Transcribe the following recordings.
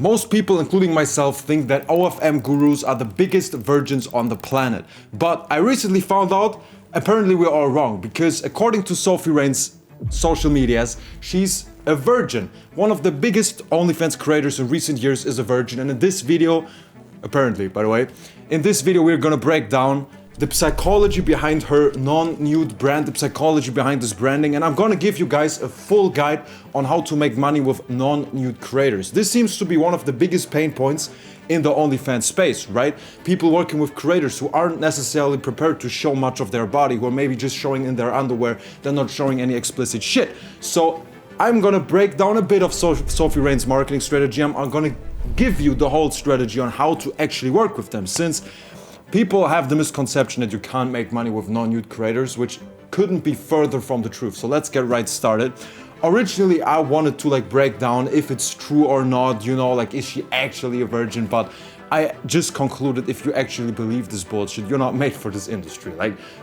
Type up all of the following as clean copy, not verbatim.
Most people, including myself, think that OFM gurus are the biggest virgins on the planet. But I recently found out, apparently we're all wrong, because according to Sophie Rain's social medias, she's a virgin. One of the biggest OnlyFans creators in recent years is a virgin, and in this video, apparently, by the way, in this video we're gonna break down the psychology behind her non-nude brand, the psychology behind this branding, and I'm gonna give you guys a full guide on how to make money with non-nude creators. This seems to be one of the biggest pain points in the OnlyFans space, right? People working with creators who aren't necessarily prepared to show much of their body, who are maybe just showing in their underwear, they're not showing any explicit shit. So I'm gonna break down a bit of Sophie Rain's marketing strategy. I'm gonna give you the whole strategy on how to actually work with them, since people have the misconception that you can't make money with non-nude creators, which couldn't be further from the truth. So let's get right started. Originally, I wanted to break down if it's true or not, you know, is she actually a virgin? But I just concluded, if you actually believe this bullshit, you're not made for this industry.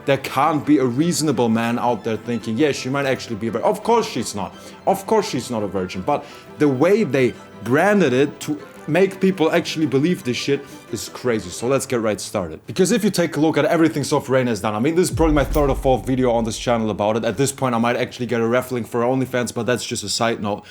There can't be a reasonable man out there thinking, yeah, she might actually be a virgin. Of course she's not. Of course she's not a virgin. But the way they branded it to make people actually believe this shit is crazy. So let's get right started. Because if you take a look at everything Sophie Rain has done, I mean, this is probably my third or fourth video on this channel about it. At this point, I might actually get a ref link for her OnlyFans, but that's just a side note.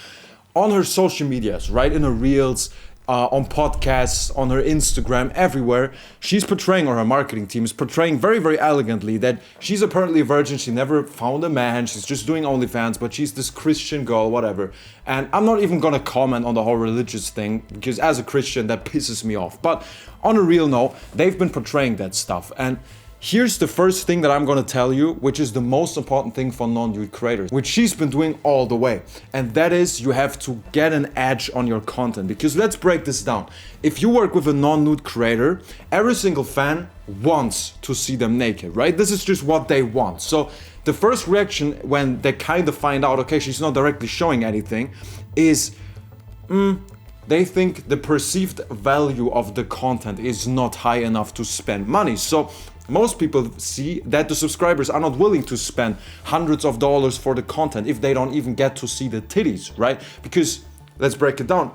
On her social medias, right, in her reels, on podcasts, on her Instagram, everywhere, she's portraying, or her marketing team is portraying very, very elegantly that she's apparently a virgin, she never found a man, she's just doing OnlyFans, but she's this Christian girl, whatever. And I'm not even gonna comment on the whole religious thing, because as a Christian, that pisses me off. But on a real note, they've been portraying that stuff. And here's the first thing that I'm gonna tell you, which is the most important thing for non-nude creators, which she's been doing all the way. And that is, you have to get an edge on your content. Because let's break this down. If you work with a non-nude creator, every single fan wants to see them naked, right? This is just what they want. So the first reaction when they kind of find out, okay, she's not directly showing anything, is, they think the perceived value of the content is not high enough to spend money. So most people see that the subscribers are not willing to spend hundreds of dollars for the content if they don't even get to see the titties, right? Because let's break it down.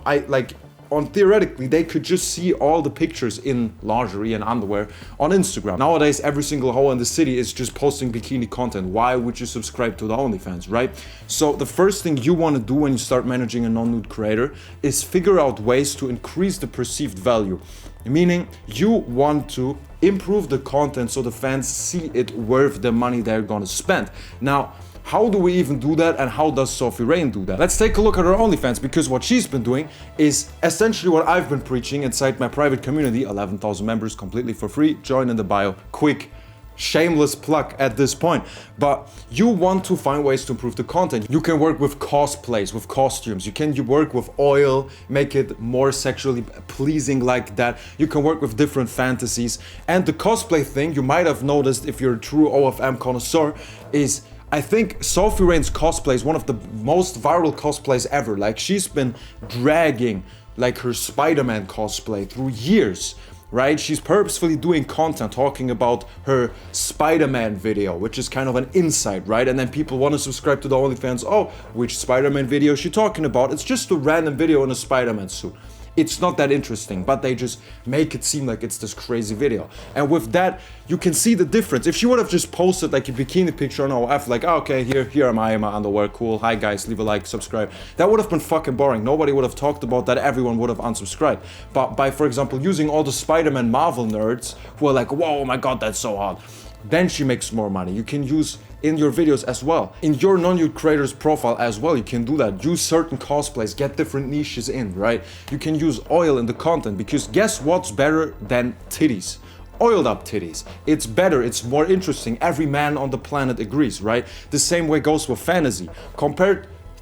Theoretically, they could just see all the pictures in lingerie and underwear on Instagram. Nowadays, every single hoe in the city is just posting bikini content. Why would you subscribe to the OnlyFans, right? So the first thing you want to do when you start managing a non-nude creator is figure out ways to increase the perceived value. Meaning, you want to improve the content so the fans see it worth the money they're gonna spend. Now, how do we even do that, and how does Sophie Rain do that? Let's take a look at her OnlyFans, because what she's been doing is essentially what I've been preaching inside my private community, 11,000 members completely for free, join in the bio, quick, shameless plug at this point. But you want to find ways to improve the content. You can work with cosplays, with costumes. You can work with oil, make it more sexually pleasing like that. You can work with different fantasies. And the cosplay thing, you might have noticed if you're a true OFM connoisseur, is I think Sophie Rain's cosplay is one of the most viral cosplays ever. She's been dragging her Spider-Man cosplay through years, right? She's purposefully doing content talking about her Spider-Man video, which is kind of an insight, right? And then people want to subscribe to the OnlyFans. Oh, which Spider-Man video is she talking about? It's just a random video in a Spider-Man suit. It's not that interesting, but they just make it seem like it's this crazy video. And with that, you can see the difference. If she would have just posted a bikini picture on OF, okay, here am I in my underwear, cool, hi guys, leave a like, subscribe. That would have been fucking boring. Nobody would have talked about that, everyone would have unsubscribed. But by, for example, using all the Spider-Man Marvel nerds who are whoa, oh my god, that's so hot, then she makes more money. You can use in your videos as well. In your non-nude creator's profile as well, you can do that. Use certain cosplays, get different niches in, right? You can use oil in the content, because guess what's better than titties? Oiled up titties. It's better, it's more interesting. Every man on the planet agrees, right? The same way goes with fantasy.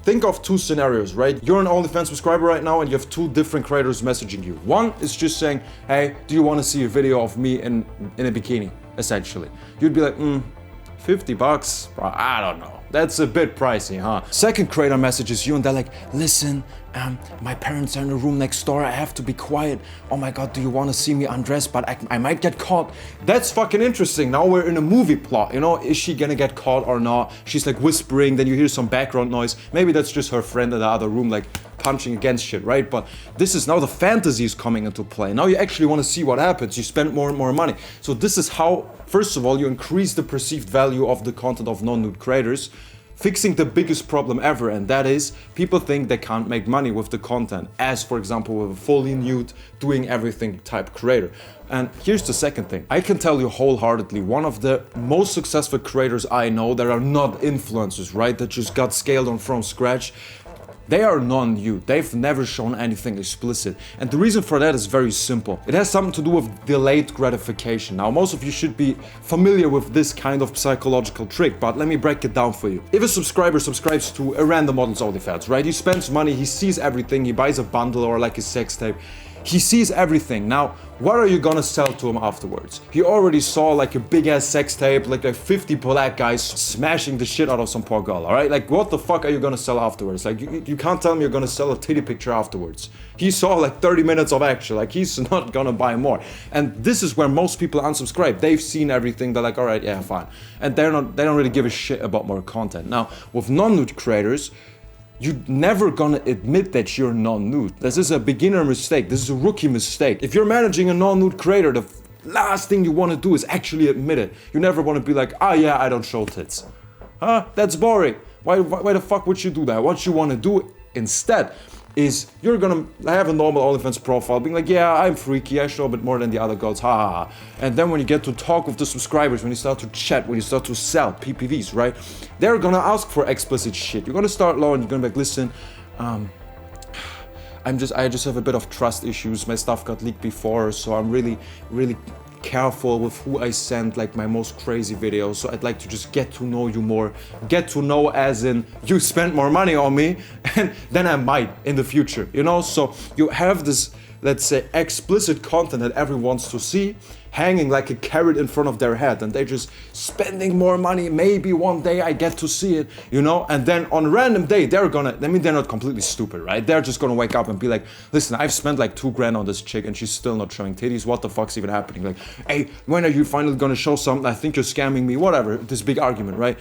Think of two scenarios, right? You're an OnlyFans subscriber right now and you have two different creators messaging you. One is just saying, hey, do you want to see a video of me in a bikini, essentially? You'd be like, $50, bro, I don't know. That's a bit pricey, huh? Second creator messages you and they're like, listen, my parents are in the room next door, I have to be quiet. Oh my god, do you want to see me undressed? But I might get caught. That's fucking interesting. Now we're in a movie plot, you know? Is she gonna get caught or not? She's whispering, then you hear some background noise. Maybe that's just her friend in the other room punching against shit, right? But this is now the fantasy is coming into play. Now you actually want to see what happens. You spend more and more money. So this is how, first of all, you increase the perceived value of the content of non-nude creators, fixing the biggest problem ever, and that is people think they can't make money with the content, as for example with a fully nude, doing everything type creator. And here's the second thing. I can tell you wholeheartedly, one of the most successful creators I know that are not influencers, right, that just got scaled on from scratch, they are non-nude. They've never shown anything explicit. And the reason for that is very simple. It has something to do with delayed gratification. Now, most of you should be familiar with this kind of psychological trick, but let me break it down for you. If a subscriber subscribes to a random model's OnlyFans, right? He spends money, he sees everything, he buys a bundle or like a sex tape. He sees everything. Now, what are you gonna sell to him afterwards? He already saw like a big ass sex tape, like 50 black guys smashing the shit out of some poor girl, alright? Like, what the fuck are you gonna sell afterwards? Like, you can't tell me you're gonna sell a titty picture afterwards. He saw like 30 minutes of action, like he's not gonna buy more. And this is where most people unsubscribe. They've seen everything, they're like, alright, yeah, fine. And they don't really give a shit about more content. Now, with non-nude creators, you're never gonna admit that you're non-nude. This is a beginner mistake. This is a rookie mistake. If you're managing a non-nude creator, the last thing you wanna do is actually admit it. You never wanna be like, ah yeah, I don't show tits. Huh? That's boring. Why the fuck would you do that? What you wanna do instead is you're gonna have a normal OnlyFans profile being like, yeah, I'm freaky, I show a bit more than the other girls, ha ha ha. And then when you get to talk with the subscribers, when you start to chat, when you start to sell PPVs, right? They're gonna ask for explicit shit. You're gonna start low and you're gonna be like, listen, I just have a bit of trust issues. My stuff got leaked before, so I'm really careful with who I send like my most crazy videos, so I'd like to just get to know you more. Get to know as in you spend more money on me and then I might in the future, you know? So you have this, let's say, explicit content that everyone wants to see hanging like a carrot in front of their head, and they're just spending more money. Maybe one day I get to see it, you know? And then on a random day, they're not completely stupid, right? They're just gonna wake up and be like, listen, I've spent like $2,000 on this chick and she's still not showing titties. What the fuck's even happening? Like, hey, when are you finally gonna show something? I think you're scamming me, whatever, this big argument, right?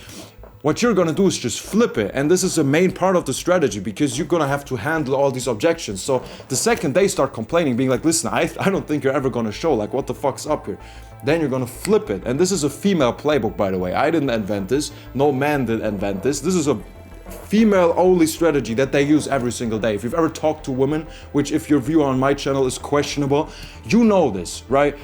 What you're gonna do is just flip it, and this is a main part of the strategy because you're gonna have to handle all these objections. So the second they start complaining, being like, listen, I don't think you're ever gonna show, like what the fuck's up here? Then you're gonna flip it. And this is a female playbook, by the way. I didn't invent this, no man did invent this. This is a female only strategy that they use every single day. If you've ever talked to women, which if your view on my channel is questionable, you know this, right?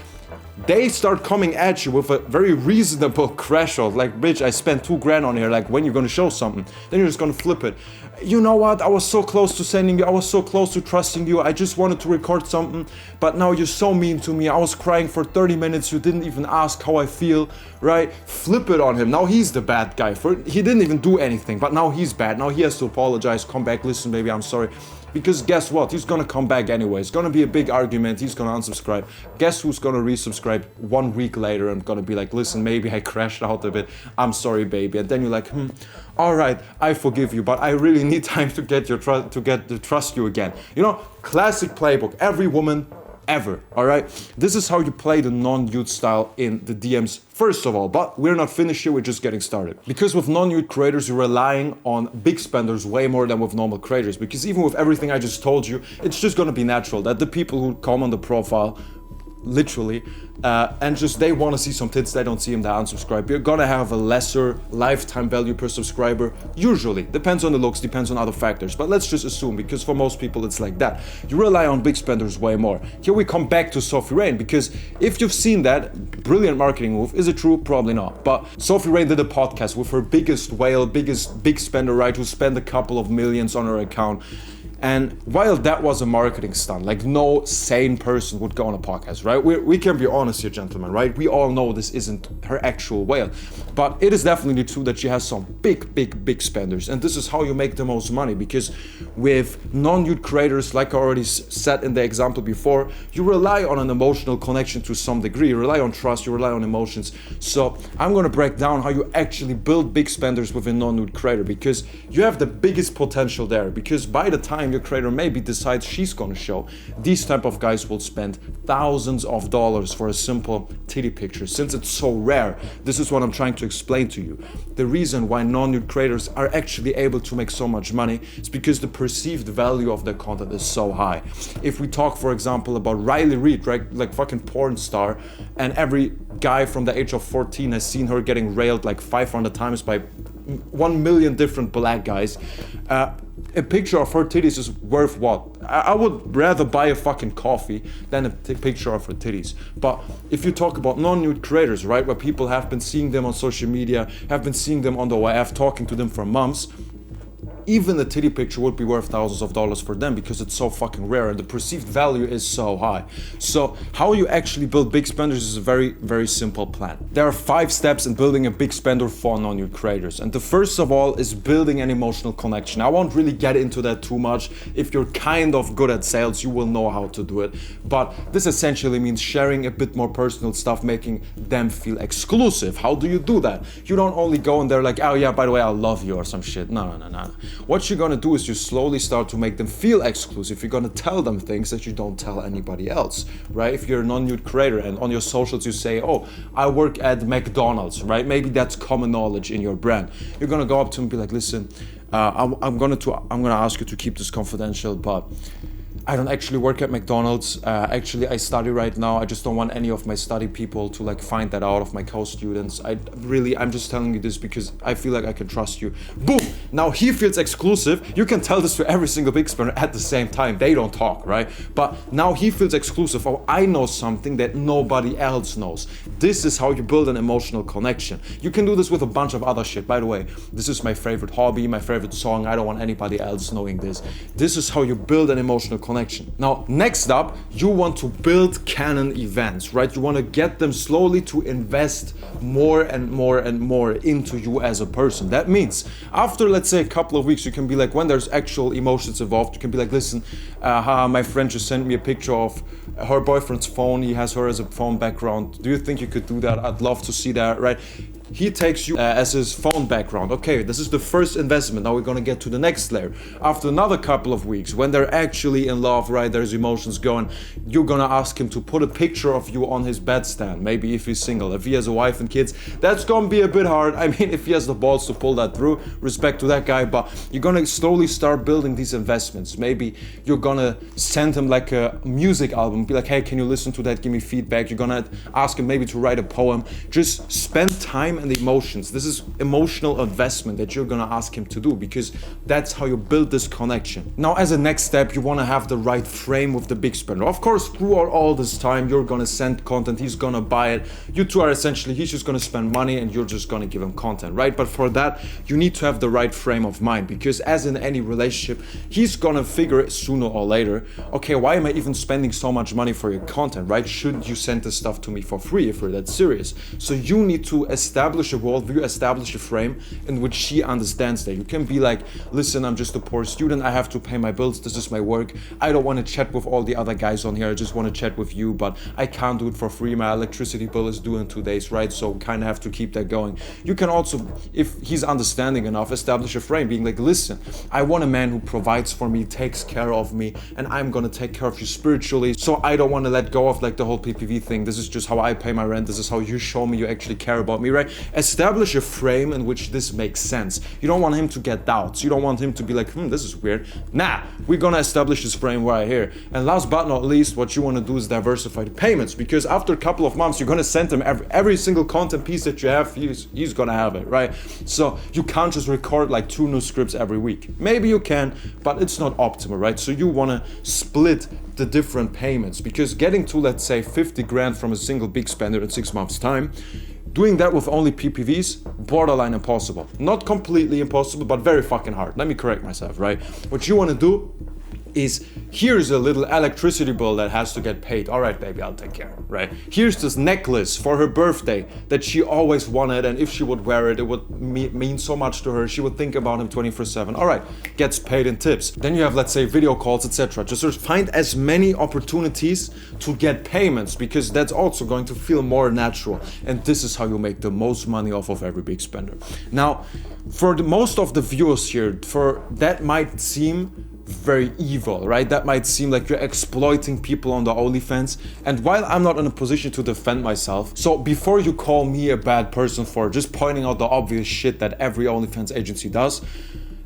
They start coming at you with a very reasonable threshold, like, bitch, I spent $2,000 on here, like, when you're gonna show something? Then you're just gonna flip it. You know what, I was so close to sending you, I was so close to trusting you, I just wanted to record something, but now you're so mean to me, I was crying for 30 minutes, you didn't even ask how I feel, right? Flip it on him, now he's the bad guy, he didn't even do anything, but now he's bad, now he has to apologize, come back, listen baby, I'm sorry. Because guess what? He's gonna come back anyway. It's gonna be a big argument. He's gonna unsubscribe. Guess who's gonna resubscribe 1 week later and gonna be like, listen, maybe I crashed out a bit. I'm sorry, baby. And then you're like, all right, I forgive you, but I really need time to get to trust you again. You know, classic playbook. Every woman ever, all right? This is how you play the non-nude style in the DMs, first of all, but we're not finished here, we're just getting started. Because with non-nude creators, you're relying on big spenders way more than with normal creators, because even with everything I just told you, it's just gonna be natural that the people who come on the profile, literally, and just they want to see some tits, they don't see them, they unsubscribe. You're gonna have a lesser lifetime value per subscriber, usually. Depends on the looks, depends on other factors, but let's just assume, because for most people it's like that. You rely on big spenders way more. Here we come back to Sophie Rain, because if you've seen that, brilliant marketing move. Is it true? Probably not. But Sophie Rain did a podcast with her biggest whale, biggest big spender, right, who spent a couple of millions on her account. And while that was a marketing stunt, like no sane person would go on a podcast, right? We can be honest here, gentlemen, right? We all know this isn't her actual whale. But it is definitely true that she has some big spenders. And this is how you make the most money, because with non-nude creators, like I already said in the example before, you rely on an emotional connection to some degree. You rely on trust, you rely on emotions. So I'm gonna break down how you actually build big spenders with a non-nude creator, because you have the biggest potential there. Because by the time non-nude creator maybe decides she's gonna show. These type of guys will spend thousands of dollars for a simple titty picture. Since it's so rare, this is what I'm trying to explain to you. The reason why non-nude creators are actually able to make so much money is because the perceived value of their content is so high. If we talk, for example, about Riley Reid, right, like fucking porn star, and every guy from the age of 14 has seen her getting railed like 500 times by 1 million different black guys. A picture of her titties is worth what? I would rather buy a fucking coffee than a picture of her titties. But if you talk about non-nude creators, right, where people have been seeing them on social media, have been seeing them on the YF, talking to them for months, even a titty picture would be worth thousands of dollars for them because it's so fucking rare and the perceived value is so high. So how you actually build big spenders is a very, very simple plan. There are 5 steps in building a big spender for non-nude creators. And the first of all is building an emotional connection. I won't really get into that too much. If you're kind of good at sales, you will know how to do it. But this essentially means sharing a bit more personal stuff, making them feel exclusive. How do you do that? You don't only go in there like, oh yeah, by the way, I love you or some shit. No. What you're gonna do is you slowly start to make them feel exclusive. You're gonna tell them things that you don't tell anybody else, right? If you're a non-nude creator and on your socials you say, oh, I work at McDonald's, right? Maybe that's common knowledge in your brand. You're gonna go up to them and be like, listen, I'm gonna ask you to keep this confidential, but I don't actually work at McDonald's. Actually, I study right now. I just don't want any of my study people to like find that out of my co-students. I'm just telling you this because I feel like I can trust you. Boom! Now he feels exclusive. You can tell this to every single big spender at the same time. They don't talk, right? But now he feels exclusive. Oh, I know something that nobody else knows. This is how you build an emotional connection. You can do this with a bunch of other shit. By the way, this is my favorite hobby, my favorite song. I don't want anybody else knowing this. This is how you build an emotional connection. Now, next up, you want to build canon events, right? You want to get them slowly to invest more and more and more into you as a person. That means after, let's say, a couple of weeks, you can be like, when there's actual emotions involved, you can be like, listen, my friend just sent me a picture of her boyfriend's phone. He has her as a phone background. Do you think you could do that? I'd love to see that, right? He takes you as his phone background. Okay, this is the first investment. Now we're gonna get to the next layer. After another couple of weeks, when they're actually in love, right, there's emotions going, you're gonna ask him to put a picture of you on his bedstand. Maybe if he's single. If he has a wife and kids, that's gonna be a bit hard. I mean, if he has the balls to pull that through, respect to that guy, but you're gonna slowly start building these investments. Maybe you're gonna send him like a music album, be like, hey, can you listen to that? Give me feedback. You're gonna ask him maybe to write a poem. Just spend time and the emotions. This is emotional investment that you're gonna ask him to do because that's how you build this connection. Now, as a next step, you wanna have the right frame with the big spender. Of course, throughout all this time, you're gonna send content, he's gonna buy it. You two are essentially, he's just gonna spend money and you're just gonna give him content, right? But for that, you need to have the right frame of mind because as in any relationship, he's gonna figure sooner or later, okay, why am I even spending so much money for your content, right? Shouldn't you send this stuff to me for free if you're that serious? So you need to establish a worldview, establish a frame in which she understands that. You can be like, listen, I'm just a poor student, I have to pay my bills, this is my work, I don't want to chat with all the other guys on here, I just want to chat with you, but I can't do it for free, my electricity bill is due in 2 days, right? So kind of have to keep that going. You can also, if he's understanding enough, establish a frame, being like, listen, I want a man who provides for me, takes care of me, and I'm gonna take care of you spiritually, so I don't want to let go of like the whole PPV thing. This is just how I pay my rent, this is how you show me you actually care about me, right? Establish a frame in which this makes sense. You don't want him to get doubts. You don't want him to be like, this is weird. Nah, we're gonna establish this frame right here. And last but not least, what you want to do is diversify the payments because after a couple of months, you're gonna send him every single content piece that you have, he's gonna have it, right? So you can't just record like 2 new scripts every week. Maybe you can, but it's not optimal, right? So you wanna split the different payments because getting to, let's say, 50 grand from a single big spender in 6 months time, doing that with only PPVs, borderline impossible. Not completely impossible, but very fucking hard. Let me correct myself, right? What you want to do is, here's a little electricity bill that has to get paid. All right, baby, I'll take care, right? Here's this necklace for her birthday that she always wanted, and if she would wear it, it would mean so much to her. She would think about him 24/7. All right, gets paid in tips. Then you have, let's say, video calls, etc. Just sort of find as many opportunities to get payments because that's also going to feel more natural. And this is how you make the most money off of every big spender. Now, for the most of the viewers here, for that might seem very evil, right? That might seem like you're exploiting people on the OnlyFans. And while I'm not in a position to defend myself, so before you call me a bad person for just pointing out the obvious shit that every OnlyFans agency does,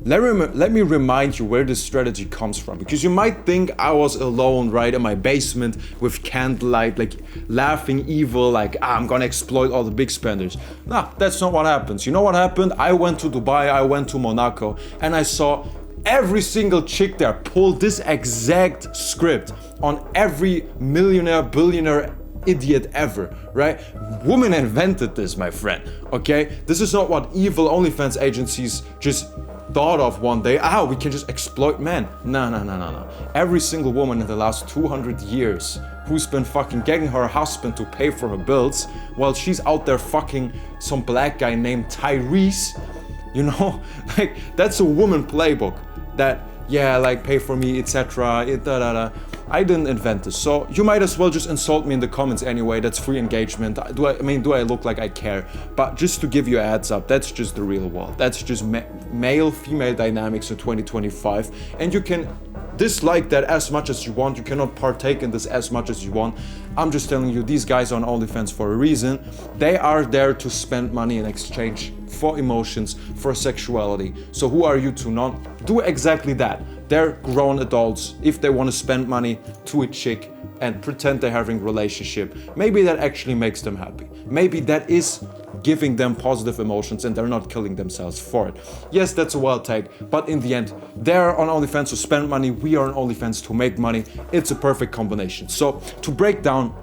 let me remind you where this strategy comes from, because you might think I was alone, right, in my basement with candlelight, like laughing evil, like I'm gonna exploit all the big spenders. Nah, that's not what happens. You know what happened? I went to Dubai, I went to Monaco, and I saw every single chick there pull this exact script on every millionaire, billionaire, idiot ever, right? Women invented this, my friend, okay? This is not what evil OnlyFans agencies just thought of one day. We can just exploit men. No. Every single woman in the last 200 years who's been fucking getting her husband to pay for her bills while she's out there fucking some black guy named Tyrese, you know, like that's a woman playbook that, yeah, like pay for me, etc. I didn't invent this, so you might as well just insult me in the comments anyway. That's free engagement. Do I look like I care? But just to give you a heads up, that's just the real world. That's just male-female dynamics in 2025, and you can dislike that as much as you want. You cannot partake in this as much as you want. I'm just telling you, these guys are on OnlyFans for a reason. They are there to spend money in exchange for emotions, for sexuality. So who are you to not do exactly that? They're grown adults. If they want to spend money to a chick and pretend they're having a relationship, maybe that actually makes them happy. Maybe that is giving them positive emotions and they're not killing themselves for it. Yes, that's a wild take, but in the end, they're on OnlyFans to spend money, we are on OnlyFans to make money. It's a perfect combination. So to break down,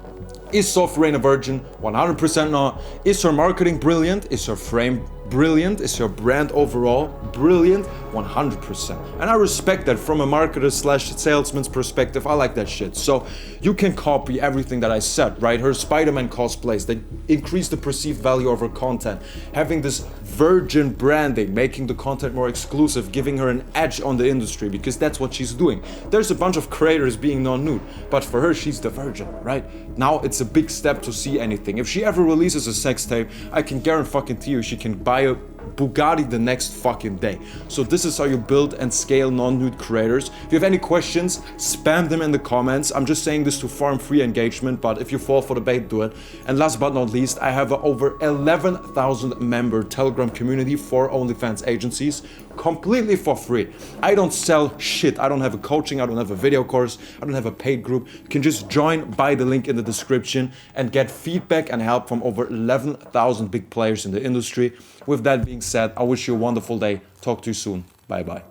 is Sophie a virgin? 100% not. Is her marketing brilliant? Is her frame brilliant? Is her brand overall brilliant? 100%. And I respect that from a marketer slash salesman's perspective. I like that shit. So you can copy everything that I said, right? Her Spider-Man cosplays, they increase the perceived value of her content. Having this virgin branding, making the content more exclusive, giving her an edge on the industry, because that's what she's doing. There's a bunch of creators being non-nude, but for her, she's the virgin, right? Now it's a big step to see anything. If she ever releases a sex tape, I can guarantee you she can buy a Bugatti the next fucking day. So this is how you build and scale non-nude creators. If you have any questions, spam them in the comments. I'm just saying this to farm free engagement, but if you fall for the bait, do it. And last but not least, I have a over 11,000 member Telegram community for OnlyFans agencies, completely for free. I don't sell shit. I don't have a coaching, I don't have a video course, I don't have a paid group. You can just join by the link in the description and get feedback and help from over 11,000 big players in the industry. With that being said, I wish you a wonderful day. Talk to you soon. Bye bye.